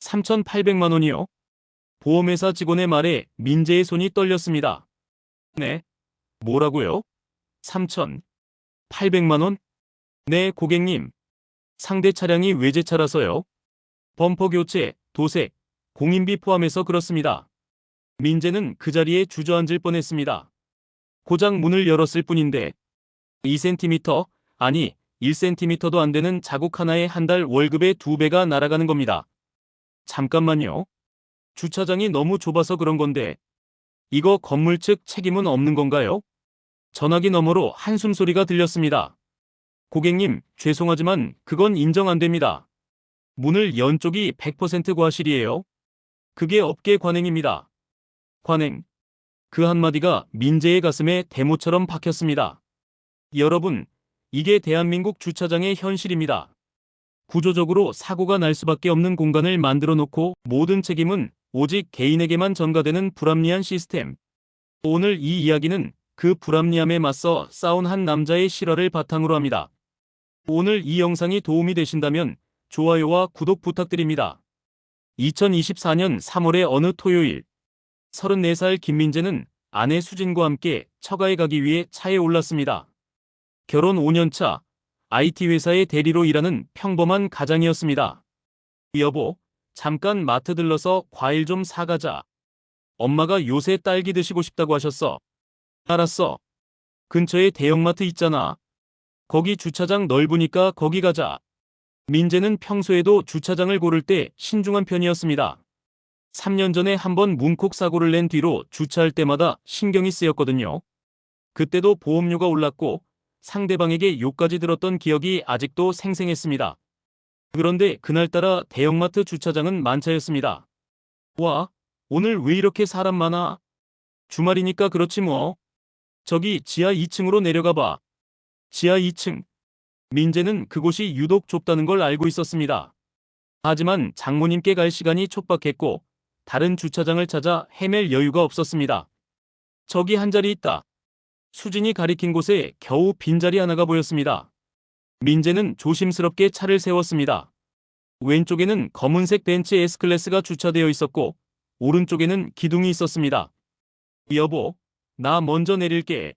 3,800만 원이요? 보험회사 직원의 말에 민재의 손이 떨렸습니다. 네? 뭐라고요? 3,800만 원? 네, 고객님. 상대 차량이 외제차라서요. 범퍼 교체, 도색, 공인비 포함해서 그렇습니다. 민재는 그 자리에 주저앉을 뻔했습니다. 고작 문을 열었을 뿐인데 2cm, 아니 1cm도 안 되는 자국 하나에 한 달 월급의 2배가 날아가는 겁니다. 잠깐만요. 주차장이 너무 좁아서 그런 건데 이거 건물 측 책임은 없는 건가요? 전화기 너머로 한숨 소리가 들렸습니다. 고객님, 죄송하지만 그건 인정 안 됩니다. 문을 연 쪽이 100% 과실이에요. 그게 업계 관행입니다. 관행. 그 한마디가 민재의 가슴에 대모처럼 박혔습니다. 여러분, 이게 대한민국 주차장의 현실입니다. 구조적으로 사고가 날 수밖에 없는 공간을 만들어 놓고 모든 책임은 오직 개인에게만 전가되는 불합리한 시스템. 오늘 이 이야기는 그 불합리함에 맞서 싸운 한 남자의 실화를 바탕으로 합니다. 오늘 이 영상이 도움이 되신다면 좋아요와 구독 부탁드립니다. 2024년 3월의 어느 토요일, 34살 김민재는 아내 수진과 함께 처가에 가기 위해 차에 올랐습니다. 결혼 5년차, IT 회사의 대리로 일하는 평범한 가장이었습니다. 여보, 잠깐 마트 들러서 과일 좀 사가자. 엄마가 요새 딸기 드시고 싶다고 하셨어. 알았어. 근처에 대형마트 있잖아. 거기 주차장 넓으니까 거기 가자. 민재는 평소에도 주차장을 고를 때 신중한 편이었습니다. 3년 전에 한번 문콕 사고를 낸 뒤로 주차할 때마다 신경이 쓰였거든요. 그때도 보험료가 올랐고 상대방에게 욕까지 들었던 기억이 아직도 생생했습니다. 그런데 그날따라 대형마트 주차장은 만차였습니다. 와, 오늘 왜 이렇게 사람 많아? 주말이니까 그렇지 뭐. 저기 지하 2층으로 내려가 봐. 지하 2층. 민재는 그곳이 유독 좁다는 걸 알고 있었습니다. 하지만 장모님께 갈 시간이 촉박했고 다른 주차장을 찾아 헤맬 여유가 없었습니다. 저기 한 자리 있다. 수진이 가리킨 곳에 겨우 빈자리 하나가 보였습니다. 민재는 조심스럽게 차를 세웠습니다. 왼쪽에는 검은색 벤츠 S클래스가 주차되어 있었고 오른쪽에는 기둥이 있었습니다. 여보, 나 먼저 내릴게.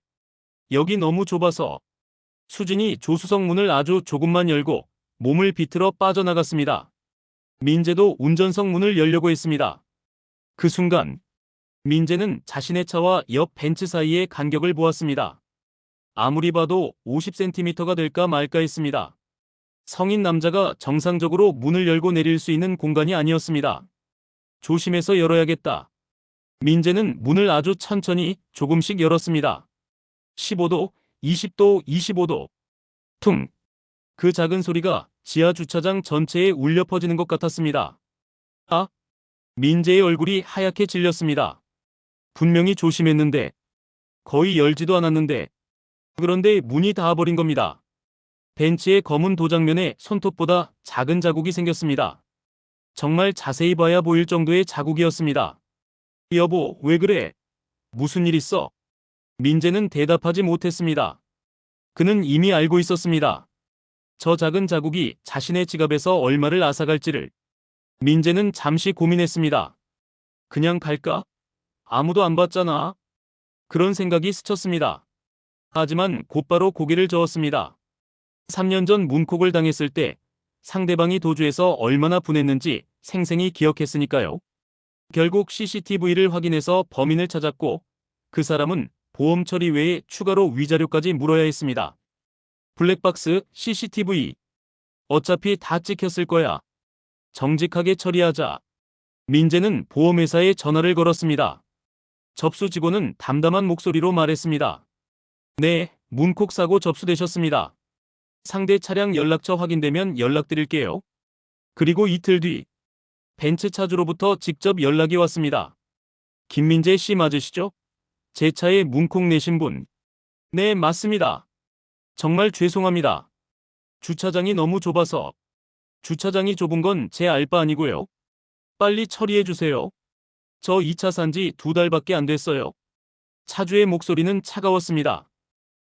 여기 너무 좁아서. 수진이 조수석 문을 아주 조금만 열고 몸을 비틀어 빠져나갔습니다. 민재도 운전석 문을 열려고 했습니다. 그 순간 민재는 자신의 차와 옆 벤츠 사이의 간격을 보았습니다. 아무리 봐도 50cm가 될까 말까 했습니다. 성인 남자가 정상적으로 문을 열고 내릴 수 있는 공간이 아니었습니다. 조심해서 열어야겠다. 민재는 문을 아주 천천히 조금씩 열었습니다. 15도, 20도, 25도. 퉁. 그 작은 소리가 지하 주차장 전체에 울려 퍼지는 것 같았습니다. 아! 민재의 얼굴이 하얗게 질렸습니다. 분명히 조심했는데, 거의 열지도 않았는데, 그런데 문이 닿아버린 겁니다. 벤츠의 검은 도장면에 손톱보다 작은 자국이 생겼습니다. 정말 자세히 봐야 보일 정도의 자국이었습니다. 여보, 왜 그래? 무슨 일 있어? 민재는 대답하지 못했습니다. 그는 이미 알고 있었습니다. 저 작은 자국이 자신의 지갑에서 얼마를 앗아갈지를. 민재는 잠시 고민했습니다. 그냥 갈까? 아무도 안 봤잖아. 그런 생각이 스쳤습니다. 하지만 곧바로 고개를 저었습니다. 3년 전 문콕을 당했을 때 상대방이 도주해서 얼마나 분했는지 생생히 기억했으니까요. 결국 CCTV를 확인해서 범인을 찾았고 그 사람은 보험 처리 외에 추가로 위자료까지 물어야 했습니다. 블랙박스 CCTV. 어차피 다 찍혔을 거야. 정직하게 처리하자. 민재는 보험회사에 전화를 걸었습니다. 접수 직원은 담담한 목소리로 말했습니다. 네, 문콕 사고 접수되셨습니다. 상대 차량 연락처 확인되면 연락드릴게요. 그리고 이틀 뒤 벤츠 차주로부터 직접 연락이 왔습니다. 김민재 씨 맞으시죠? 제 차에 문콕 내신 분. 네, 맞습니다. 정말 죄송합니다. 주차장이 너무 좁아서. 주차장이 좁은 건 제 알바 아니고요. 빨리 처리해 주세요. 저 2차 산지 2달밖에 안 됐어요. 차주의 목소리는 차가웠습니다.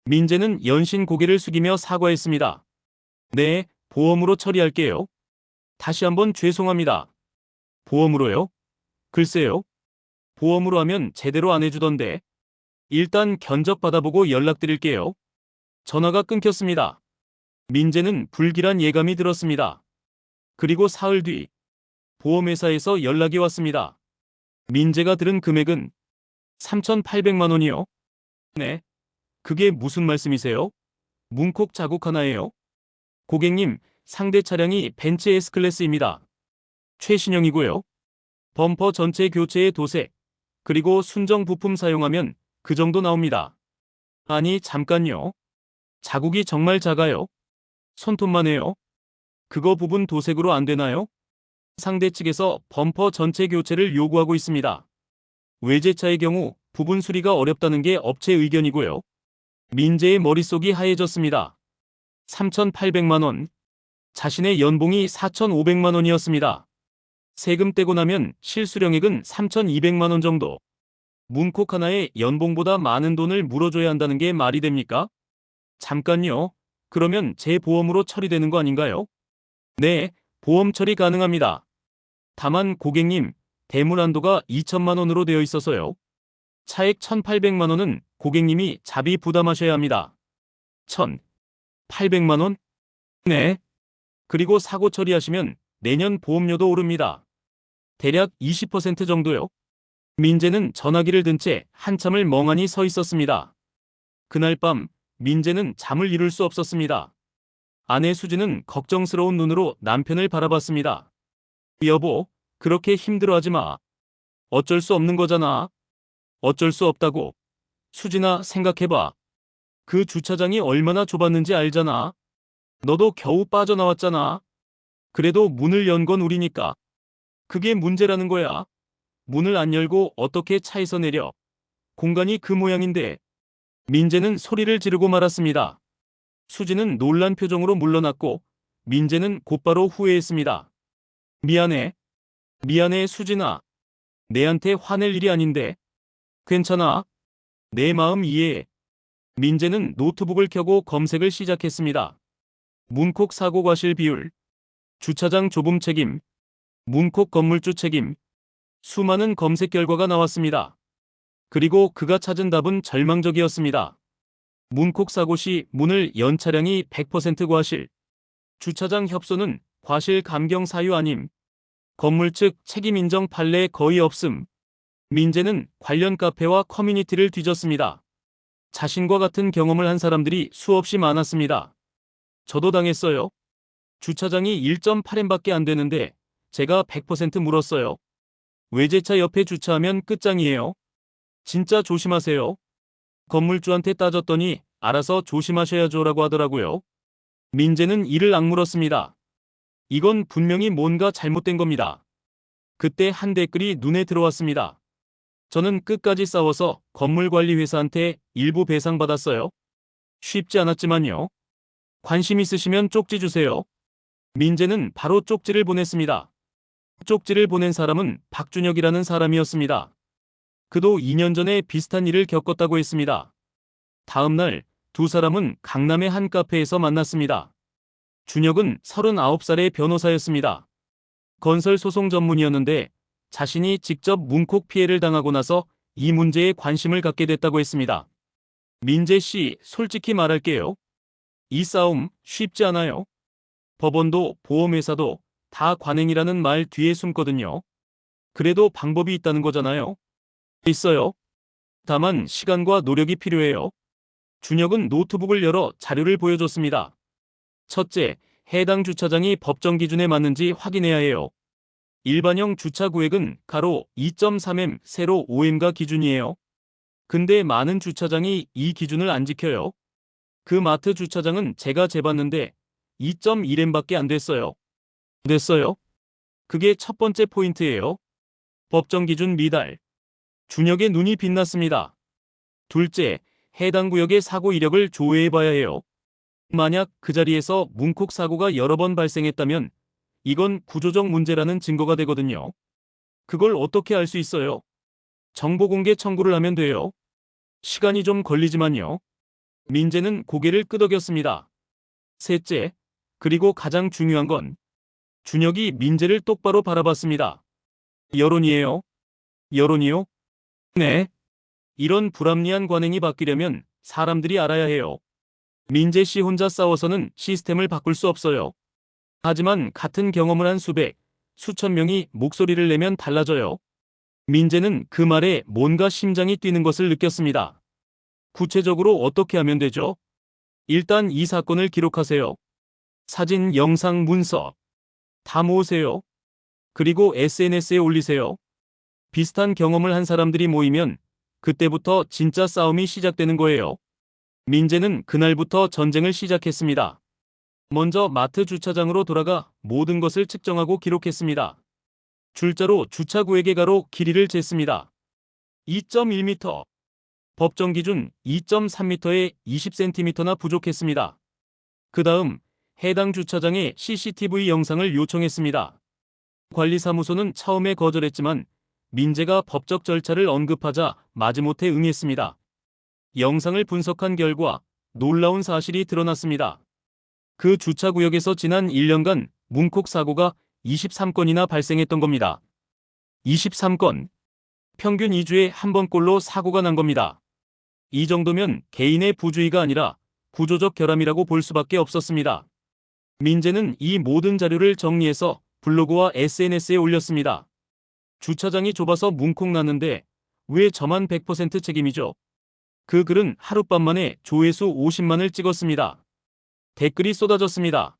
민재는 연신 고개를 숙이며 사과했습니다. 네, 보험으로 처리할게요. 다시 한번 죄송합니다. 보험으로요? 글쎄요. 보험으로 하면 제대로 안 해주던데. 일단 견적 받아보고 연락드릴게요. 전화가 끊겼습니다. 민재는 불길한 예감이 들었습니다. 그리고 사흘 뒤 보험회사에서 연락이 왔습니다. 민재가 들은 금액은 3,800만 원이요. 네. 그게 무슨 말씀이세요? 문콕 자국 하나예요. 고객님, 상대 차량이 벤츠 S클래스입니다. 최신형이고요. 범퍼 전체 교체에 도색, 그리고 순정 부품 사용하면 그 정도 나옵니다. 아니, 잠깐요. 자국이 정말 작아요. 손톱만 해요. 그거 부분 도색으로 안 되나요? 상대 측에서 범퍼 전체 교체를 요구하고 있습니다. 외제차의 경우 부분 수리가 어렵다는 게 업체 의견이고요. 민재의 머릿속이 하얘졌습니다. 3,800만 원. 자신의 연봉이 4,500만 원이었습니다. 세금 떼고 나면 실수령액은 3,200만 원 정도. 문콕 하나에 연봉보다 많은 돈을 물어줘야 한다는 게 말이 됩니까? 잠깐요. 그러면 제 보험으로 처리되는 거 아닌가요? 네, 보험 처리 가능합니다. 다만 고객님, 대물 한도가 2천만 원으로 되어 있어서요. 차액 1,800만 원은 고객님이 자비 부담하셔야 합니다. 1,800만 원? 네. 그리고 사고 처리하시면 내년 보험료도 오릅니다. 대략 20% 정도요. 민재는 전화기를 든 채 한참을 멍하니 서 있었습니다. 그날 밤 민재는 잠을 이룰 수 없었습니다. 아내 수지는 걱정스러운 눈으로 남편을 바라봤습니다. 여보, 그렇게 힘들어하지 마. 어쩔 수 없는 거잖아. 어쩔 수 없다고. 수진아, 생각해봐. 그 주차장이 얼마나 좁았는지 알잖아. 너도 겨우 빠져나왔잖아. 그래도 문을 연 건 우리니까. 그게 문제라는 거야. 문을 안 열고 어떻게 차에서 내려. 공간이 그 모양인데. 민재는 소리를 지르고 말았습니다. 수지는 놀란 표정으로 물러났고 민재는 곧바로 후회했습니다. 미안해. 미안해, 수진아. 내한테 화낼 일이 아닌데. 괜찮아. 내 마음 이해해. 민재는 노트북을 켜고 검색을 시작했습니다. 문콕 사고 과실 비율, 주차장 좁음 책임, 문콕 건물주 책임. 수많은 검색 결과가 나왔습니다. 그리고 그가 찾은 답은 절망적이었습니다. 문콕 사고 시 문을 연 차량이 100% 과실. 주차장 협소는 과실 감경 사유 아님. 건물 측 책임 인정 판례 거의 없음. 민재는 관련 카페와 커뮤니티를 뒤졌습니다. 자신과 같은 경험을 한 사람들이 수없이 많았습니다. 저도 당했어요. 주차장이 1.8M밖에 안 되는데 제가 100% 물었어요. 외제차 옆에 주차하면 끝장이에요. 진짜 조심하세요. 건물주한테 따졌더니 알아서 조심하셔야죠라고 하더라고요. 민재는 이를 악물었습니다. 이건 분명히 뭔가 잘못된 겁니다. 그때 한 댓글이 눈에 들어왔습니다. 저는 끝까지 싸워서 건물관리회사한테 일부 배상받았어요. 쉽지 않았지만요. 관심 있으시면 쪽지 주세요. 민재는 바로 쪽지를 보냈습니다. 쪽지를 보낸 사람은 박준혁이라는 사람이었습니다. 그도 2년 전에 비슷한 일을 겪었다고 했습니다. 다음 날 두 사람은 강남의 한 카페에서 만났습니다. 준혁은 39살의 변호사였습니다. 건설 소송 전문이었는데 자신이 직접 문콕 피해를 당하고 나서 이 문제에 관심을 갖게 됐다고 했습니다. 민재 씨, 솔직히 말할게요. 이 싸움 쉽지 않아요. 법원도 보험회사도 다 관행이라는 말 뒤에 숨거든요. 그래도 방법이 있다는 거잖아요. 있어요. 다만 시간과 노력이 필요해요. 준혁은 노트북을 열어 자료를 보여줬습니다. 첫째, 해당 주차장이 법정 기준에 맞는지 확인해야 해요. 일반형 주차 구획은 가로 2.3M, 세로 5M가 기준이에요. 근데 많은 주차장이 이 기준을 안 지켜요. 그 마트 주차장은 제가 재봤는데 2.1M밖에 안 됐어요. 됐어요? 그게 첫 번째 포인트예요. 법정 기준 미달. 준혁의 눈이 빛났습니다. 둘째, 해당 구역의 사고 이력을 조회해봐야 해요. 만약 그 자리에서 문콕 사고가 여러 번 발생했다면 이건 구조적 문제라는 증거가 되거든요. 그걸 어떻게 알 수 있어요? 정보 공개 청구를 하면 돼요. 시간이 좀 걸리지만요. 민재는 고개를 끄덕였습니다. 셋째, 그리고 가장 중요한 건 준혁이 민재를 똑바로 바라봤습니다. 여론이에요? 여론이요? 네. 이런 불합리한 관행이 바뀌려면 사람들이 알아야 해요. 민재 씨 혼자 싸워서는 시스템을 바꿀 수 없어요. 하지만 같은 경험을 한 수백, 수천 명이 목소리를 내면 달라져요. 민재는 그 말에 뭔가 심장이 뛰는 것을 느꼈습니다. 구체적으로 어떻게 하면 되죠? 일단 이 사건을 기록하세요. 사진, 영상, 문서 다 모으세요. 그리고 SNS에 올리세요. 비슷한 경험을 한 사람들이 모이면 그때부터 진짜 싸움이 시작되는 거예요. 민재는 그날부터 전쟁을 시작했습니다. 먼저 마트 주차장으로 돌아가 모든 것을 측정하고 기록했습니다. 줄자로 주차 구역의 가로 길이를 쟀습니다. 2.1m. 법정 기준 2.3m에 20cm나 부족했습니다. 그 다음 해당 주차장에 CCTV 영상을 요청했습니다. 관리사무소는 처음에 거절했지만 민재가 법적 절차를 언급하자 마지못해 응했습니다. 영상을 분석한 결과 놀라운 사실이 드러났습니다. 그 주차구역에서 지난 1년간 문콕 사고가 23건이나 발생했던 겁니다. 23건. 평균 2주에 한 번꼴로 사고가 난 겁니다. 이 정도면 개인의 부주의가 아니라 구조적 결함이라고 볼 수밖에 없었습니다. 민재는 이 모든 자료를 정리해서 블로그와 SNS에 올렸습니다. 주차장이 좁아서 문콕 났는데 왜 저만 100% 책임이죠? 그 글은 하룻밤 만에 조회수 50만을 찍었습니다. 댓글이 쏟아졌습니다.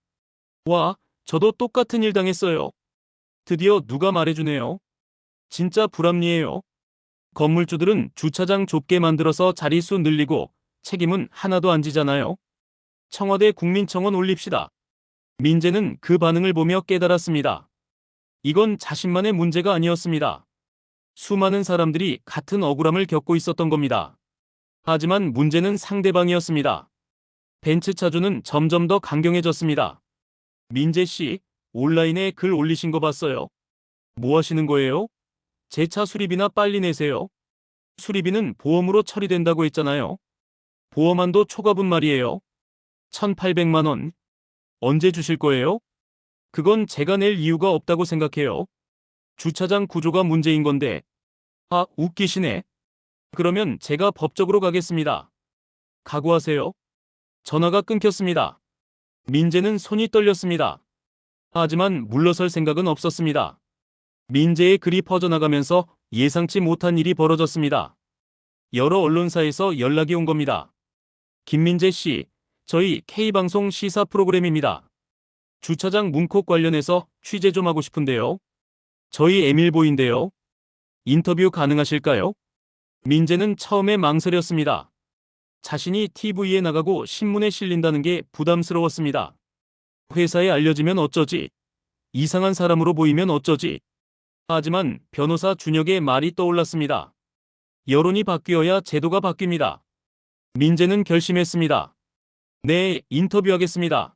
와, 저도 똑같은 일 당했어요. 드디어 누가 말해주네요. 진짜 불합리해요. 건물주들은 주차장 좁게 만들어서 자릿수 늘리고 책임은 하나도 안 지잖아요. 청와대 국민청원 올립시다. 민재는 그 반응을 보며 깨달았습니다. 이건 자신만의 문제가 아니었습니다. 수많은 사람들이 같은 억울함을 겪고 있었던 겁니다. 하지만 문제는 상대방이었습니다. 벤츠 차주는 점점 더 강경해졌습니다. 민재 씨, 온라인에 글 올리신 거 봤어요. 뭐 하시는 거예요? 제 차 수리비나 빨리 내세요. 수리비는 보험으로 처리된다고 했잖아요. 보험한도 초과분 말이에요. 1,800만 원. 언제 주실 거예요? 그건 제가 낼 이유가 없다고 생각해요. 주차장 구조가 문제인 건데. 아, 웃기시네. 그러면 제가 법적으로 가겠습니다. 각오하세요. 전화가 끊겼습니다. 민재는 손이 떨렸습니다. 하지만 물러설 생각은 없었습니다. 민재의 글이 퍼져나가면서 예상치 못한 일이 벌어졌습니다. 여러 언론사에서 연락이 온 겁니다. 김민재 씨, 저희 K방송 시사 프로그램입니다. 주차장 문콕 관련해서 취재 좀 하고 싶은데요. 저희 에밀보인데요. 인터뷰 가능하실까요? 민재는 처음에 망설였습니다. 자신이 TV에 나가고 신문에 실린다는 게 부담스러웠습니다. 회사에 알려지면 어쩌지? 이상한 사람으로 보이면 어쩌지? 하지만 변호사 준혁의 말이 떠올랐습니다. 여론이 바뀌어야 제도가 바뀝니다. 민재는 결심했습니다. 네, 인터뷰하겠습니다.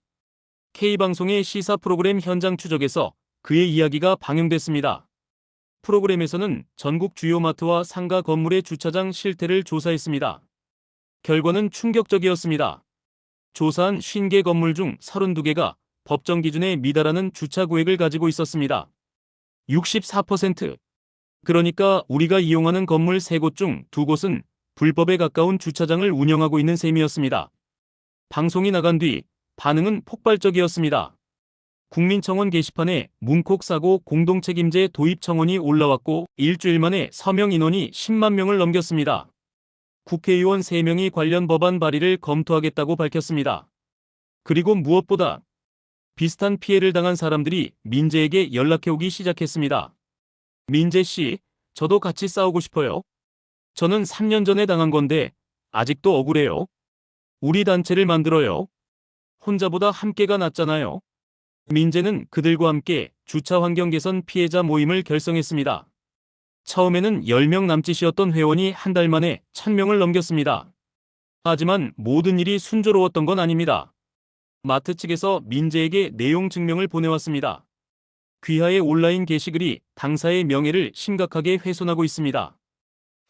K방송의 시사 프로그램 현장 추적에서 그의 이야기가 방영됐습니다. 프로그램에서는 전국 주요 마트와 상가 건물의 주차장 실태를 조사했습니다. 결과는 충격적이었습니다. 조사한 50개 건물 중 32개가 법정 기준에 미달하는 주차 구획을 가지고 있었습니다. 64%. 그러니까 우리가 이용하는 건물 3곳 중 2곳은 불법에 가까운 주차장을 운영하고 있는 셈이었습니다. 방송이 나간 뒤 반응은 폭발적이었습니다. 국민청원 게시판에 문콕 사고 공동책임제 도입 청원이 올라왔고 일주일 만에 서명 인원이 10만 명을 넘겼습니다. 국회의원 3명이 관련 법안 발의를 검토하겠다고 밝혔습니다. 그리고 무엇보다 비슷한 피해를 당한 사람들이 민재에게 연락해오기 시작했습니다. 민재 씨, 저도 같이 싸우고 싶어요. 저는 3년 전에 당한 건데 아직도 억울해요. 우리 단체를 만들어요. 혼자보다 함께가 낫잖아요. 민재는 그들과 함께 주차 환경 개선 피해자 모임을 결성했습니다. 처음에는 10명 남짓이었던 회원이 한 달 만에 1000명을 넘겼습니다. 하지만 모든 일이 순조로웠던 건 아닙니다. 마트 측에서 민재에게 내용 증명을 보내왔습니다. 귀하의 온라인 게시글이 당사의 명예를 심각하게 훼손하고 있습니다.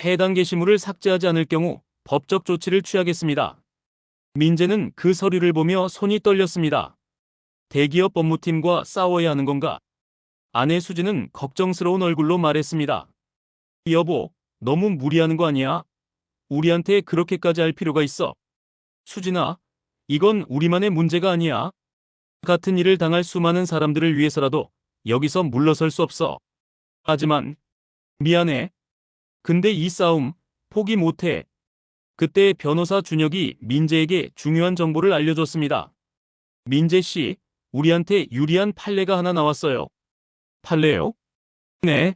해당 게시물을 삭제하지 않을 경우 법적 조치를 취하겠습니다. 민재는 그 서류를 보며 손이 떨렸습니다. 대기업 법무팀과 싸워야 하는 건가? 아내 수지는 걱정스러운 얼굴로 말했습니다. 여보, 너무 무리하는 거 아니야? 우리한테 그렇게까지 할 필요가 있어? 수진아, 이건 우리만의 문제가 아니야. 같은 일을 당할 수많은 사람들을 위해서라도 여기서 물러설 수 없어. 하지만, 미안해. 근데 이 싸움 포기 못해. 그때 변호사 준혁이 민재에게 중요한 정보를 알려줬습니다. 민재 씨, 우리한테 유리한 판례가 하나 나왔어요. 판례요? 네.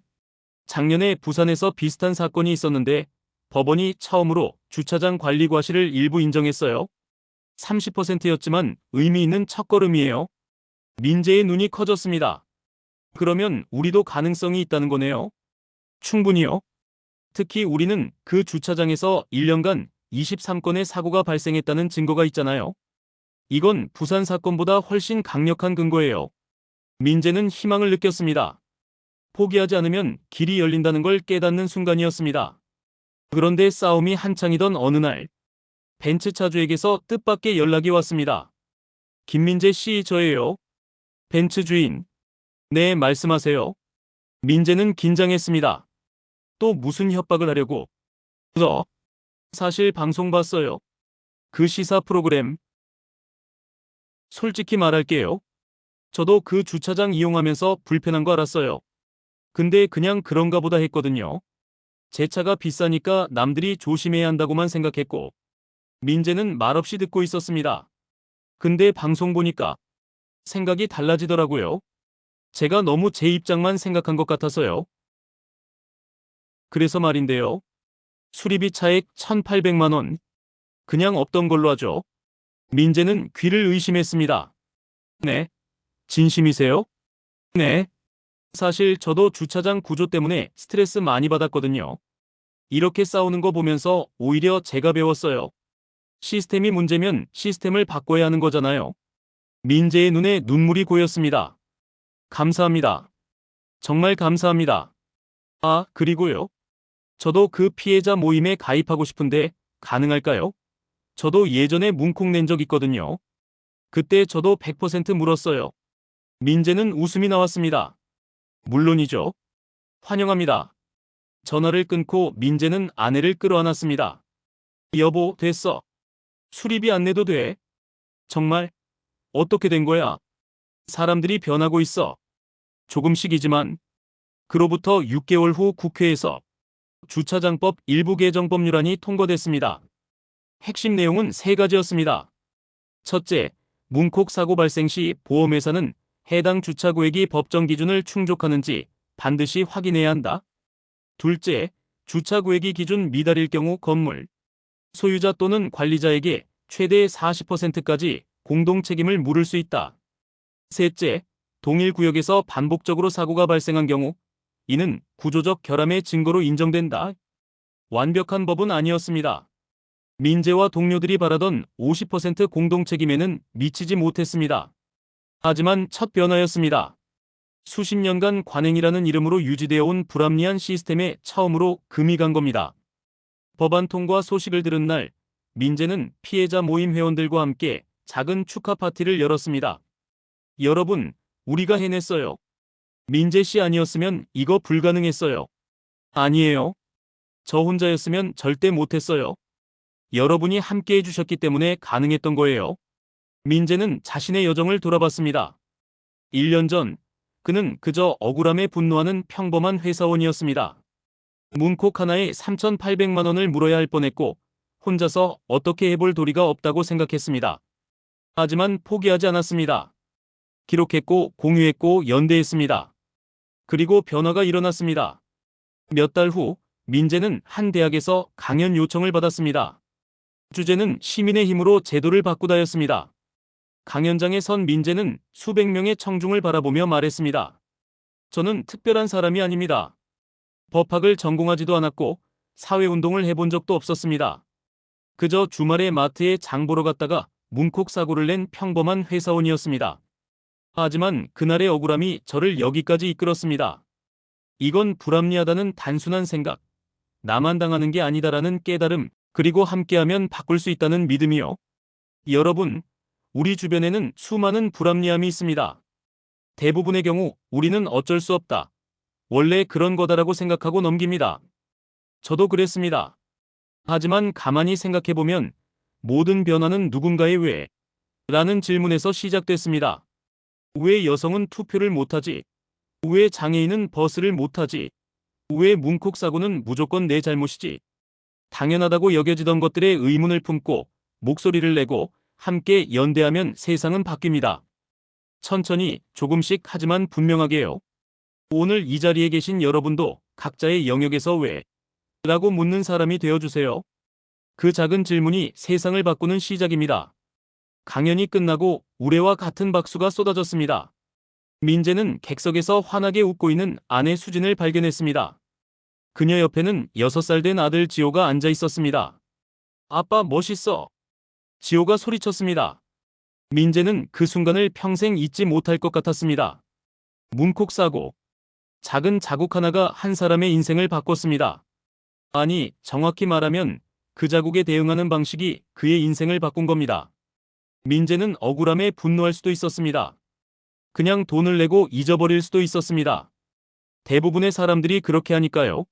작년에 부산에서 비슷한 사건이 있었는데 법원이 처음으로 주차장 관리 과실을 일부 인정했어요. 30%였지만 의미 있는 첫걸음이에요. 민재의 눈이 커졌습니다. 그러면 우리도 가능성이 있다는 거네요. 충분히요. 특히 우리는 그 주차장에서 1년간 23건의 사고가 발생했다는 증거가 있잖아요. 이건 부산 사건보다 훨씬 강력한 근거예요. 민재는 희망을 느꼈습니다. 포기하지 않으면 길이 열린다는 걸 깨닫는 순간이었습니다. 그런데 싸움이 한창이던 어느 날, 벤츠 차주에게서 뜻밖의 연락이 왔습니다. 김민재 씨, 저예요. 벤츠 주인. 네, 말씀하세요. 민재는 긴장했습니다. 또 무슨 협박을 하려고? 사실 방송 봤어요. 그 시사 프로그램. 솔직히 말할게요. 저도 그 주차장 이용하면서 불편한 거 알았어요. 근데 그냥 그런가 보다 했거든요. 제 차가 비싸니까 남들이 조심해야 한다고만 생각했고. 민재는 말없이 듣고 있었습니다. 근데 방송 보니까 생각이 달라지더라고요. 제가 너무 제 입장만 생각한 것 같아서요. 그래서 말인데요. 수리비 차액 1,800만 원. 그냥 없던 걸로 하죠. 민재는 귀를 의심했습니다. 네? 진심이세요? 네. 사실 저도 주차장 구조 때문에 스트레스 많이 받았거든요. 이렇게 싸우는 거 보면서 오히려 제가 배웠어요. 시스템이 문제면 시스템을 바꿔야 하는 거잖아요. 민재의 눈에 눈물이 고였습니다. 감사합니다. 정말 감사합니다. 아, 그리고요. 저도 그 피해자 모임에 가입하고 싶은데 가능할까요? 저도 예전에 문콕 낸 적 있거든요. 그때 저도 100% 물었어요. 민재는 웃음이 나왔습니다. 물론이죠. 환영합니다. 전화를 끊고 민재는 아내를 끌어안았습니다. 여보, 됐어. 수리비 안 내도 돼. 정말? 어떻게 된 거야? 사람들이 변하고 있어. 조금씩이지만. 그로부터 6개월 후 국회에서 주차장법 일부 개정 법률안이 통과됐습니다. 핵심 내용은 세 가지였습니다. 첫째, 문콕 사고 발생 시 보험회사는 해당 주차구역이 법정 기준을 충족하는지 반드시 확인해야 한다. 둘째, 주차구역이 기준 미달일 경우 건물 소유자 또는 관리자에게 최대 40%까지 공동 책임을 물을 수 있다. 셋째, 동일 구역에서 반복적으로 사고가 발생한 경우 이는 구조적 결함의 증거로 인정된다. 완벽한 법은 아니었습니다. 민재와 동료들이 바라던 50% 공동 책임에는 미치지 못했습니다. 하지만 첫 변화였습니다. 수십 년간 관행이라는 이름으로 유지되어 온 불합리한 시스템에 처음으로 금이 간 겁니다. 법안 통과 소식을 들은 날, 민재는 피해자 모임 회원들과 함께 작은 축하 파티를 열었습니다. 여러분, 우리가 해냈어요. 민재 씨 아니었으면 이거 불가능했어요. 아니에요. 저 혼자였으면 절대 못했어요. 여러분이 함께 해주셨기 때문에 가능했던 거예요. 민재는 자신의 여정을 돌아봤습니다. 1년 전, 그는 그저 억울함에 분노하는 평범한 회사원이었습니다. 문콕 하나에 3,800만 원을 물어야 할 뻔했고 혼자서 어떻게 해볼 도리가 없다고 생각했습니다. 하지만 포기하지 않았습니다. 기록했고 공유했고 연대했습니다. 그리고 변화가 일어났습니다. 몇 달 후 민재는 한 대학에서 강연 요청을 받았습니다. 주제는 시민의 힘으로 제도를 바꾸다였습니다. 강연장에 선 민재는 수백 명의 청중을 바라보며 말했습니다. 저는 특별한 사람이 아닙니다. 법학을 전공하지도 않았고 사회운동을 해본 적도 없었습니다. 그저 주말에 마트에 장 보러 갔다가 문콕 사고를 낸 평범한 회사원이었습니다. 하지만 그날의 억울함이 저를 여기까지 이끌었습니다. 이건 불합리하다는 단순한 생각, 나만 당하는 게 아니다라는 깨달음, 그리고 함께하면 바꿀 수 있다는 믿음이요. 여러분, 우리 주변에는 수많은 불합리함이 있습니다. 대부분의 경우 우리는 어쩔 수 없다, 원래 그런 거다라고 생각하고 넘깁니다. 저도 그랬습니다. 하지만 가만히 생각해보면 모든 변화는 누군가의 왜? 라는 질문에서 시작됐습니다. 왜 여성은 투표를 못하지? 왜 장애인은 버스를 못 타지? 왜 문콕사고는 무조건 내 잘못이지? 당연하다고 여겨지던 것들에 의문을 품고 목소리를 내고 함께 연대하면 세상은 바뀝니다. 천천히, 조금씩, 하지만 분명하게요. 오늘 이 자리에 계신 여러분도 각자의 영역에서 왜? 라고 묻는 사람이 되어주세요. 그 작은 질문이 세상을 바꾸는 시작입니다. 강연이 끝나고 우레와 같은 박수가 쏟아졌습니다. 민재는 객석에서 환하게 웃고 있는 아내 수진을 발견했습니다. 그녀 옆에는 6살 된 아들 지호가 앉아 있었습니다. 아빠 멋있어. 지호가 소리쳤습니다. 민재는 그 순간을 평생 잊지 못할 것 같았습니다. 문콕사고. 작은 자국 하나가 한 사람의 인생을 바꿨습니다. 아니, 정확히 말하면 그 자국에 대응하는 방식이 그의 인생을 바꾼 겁니다. 민재는 억울함에 분노할 수도 있었습니다. 그냥 돈을 내고 잊어버릴 수도 있었습니다. 대부분의 사람들이 그렇게 하니까요.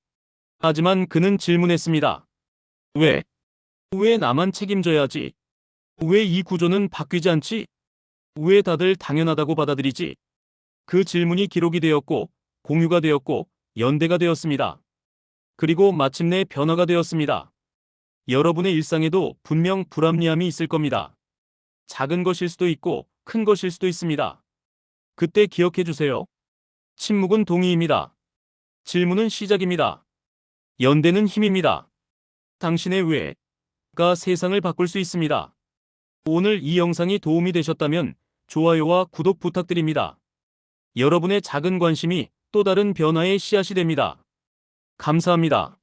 하지만 그는 질문했습니다. 왜? 왜 나만 책임져야지? 왜 이 구조는 바뀌지 않지? 왜 다들 당연하다고 받아들이지? 그 질문이 기록이 되었고, 공유가 되었고, 연대가 되었습니다. 그리고 마침내 변화가 되었습니다. 여러분의 일상에도 분명 불합리함이 있을 겁니다. 작은 것일 수도 있고, 큰 것일 수도 있습니다. 그때 기억해 주세요. 침묵은 동의입니다. 질문은 시작입니다. 연대는 힘입니다. 당신의 왜가 세상을 바꿀 수 있습니다. 오늘 이 영상이 도움이 되셨다면 좋아요와 구독 부탁드립니다. 여러분의 작은 관심이 또 다른 변화의 씨앗이 됩니다. 감사합니다.